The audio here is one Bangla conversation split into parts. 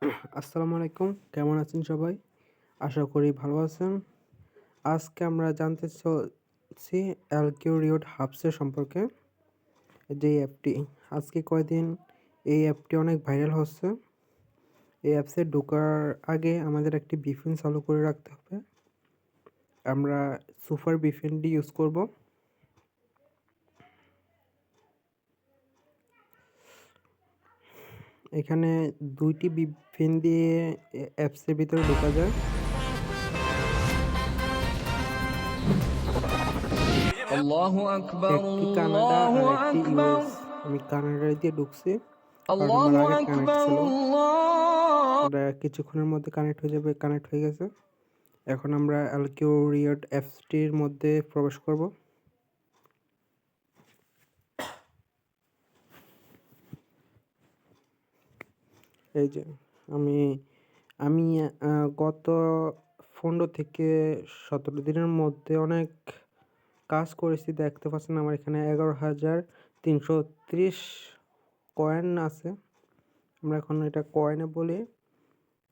আসসালামু আলাইকুম। কেমন আছেন সবাই? আশা করি ভালো আছেন। আজকে আমরা জানতে চলছি অ্যালকিউরিওড হাবসের সম্পর্কে। যে অ্যাপটি আজকে কয়দিন এই অ্যাপটি অনেক ভাইরাল হচ্ছে। এই অ্যাপসে ঢোকার আগে আমাদের একটি VPN চালু করে রাখতে হবে। আমরা সুপার VPNটি ইউজ করব। এখানে ২টি VPN দিয়ে অ্যাপসের ভিতরে ঢোকা যায়। আল্লাহু আকবার, একটি কানাডা আল্লাহু আর একটি আকবার, ইউএস। আমি কানাডা দিয়ে ঢুকছি কারণ আমার আল্লাহু আগের কানেক্ট আকবার, ছিল। আল্লাহ। এটা কিছুক্ষণের মধ্যে কানেক্ট হয়ে যাবে। কানেক্ট হয়ে গেছে। এখন আমরা অ্যালকিউরিওড অ্যাপসটির মধ্যে প্রবেশ করব। এই যে আমি আমি গত 15 থেকে 17 দিনের মধ্যে অনেক কাজ করেছি। দেখতে পাচ্ছেন আমার এখানে 11,330 কয়েন আছে। আমরা এখন এটা কয়েনে বলি।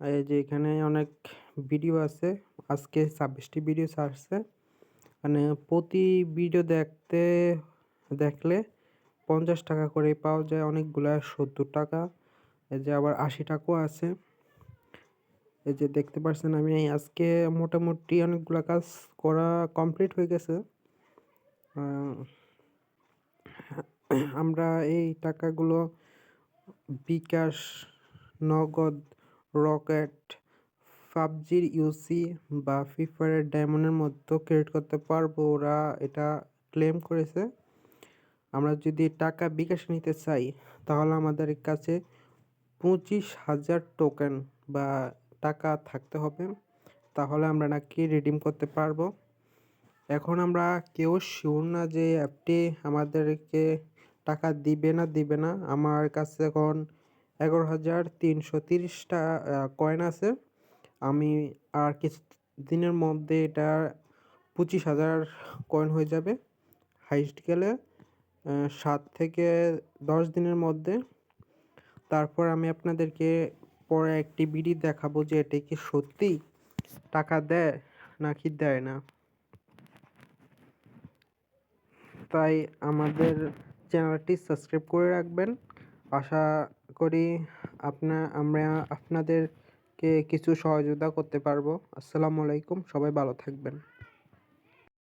এই যে এখানে অনেক ভিডিও আছে। আজকে 26টি ভিডিও ছাড়ছে। মানে প্রতি ভিডিও দেখলে 50 টাকা করে পাওয়া যায়। অনেকগুলা 70 টাকা, এই যে আবার 80 টাকাও আছে। এই যে দেখতে পাচ্ছেন আমি আজকে মোটামুটি অনেকগুলা কাজ করা কমপ্লিট হয়ে গেছে। আহ, আমরা এই টাকাগুলো বিকাশ, নগদ, রকেট, পাবজির ইউসি বা ফ্রি ফায়ারের ডায়মন্ডের মধ্যে ক্রেডিট করতে পারবো। ওরা এটা ক্লেম করেছে। আমরা যদি টাকা বিকাশে নিতে চাই তাহলে আমাদের কাছে 25,000 টোকেন বা টাকা থাকতে হবে। তাহলে আমরা নাকি রিডিম করতে পারবো। এখন আমরা কেউ শিওর না যে অ্যাপটি আমাদেরকে টাকা দিবে না। আমার কাছে এখন 11,330টা কয়েন আছে। আমি আর কিছু দিনের মধ্যে এটা 25,000 কয়েন হয়ে যাবে। হাইস্ট গেলে 7 থেকে 10 দিনের মধ্যে। তারপর আমি আপনাদেরকে পরে একটি ভিডিও দেখাবো যে এটা কি সত্যিই টাকা দেয় নাকি দেয় না। তাই আমাদের চ্যানেলটি সাবস্ক্রাইব করে রাখবেন। আশা করি আমরা আপনাদেরকে কিছু সহযোগিতা করতে পারবো। আসসালামু আলাইকুম। সবাই ভালো থাকবেন।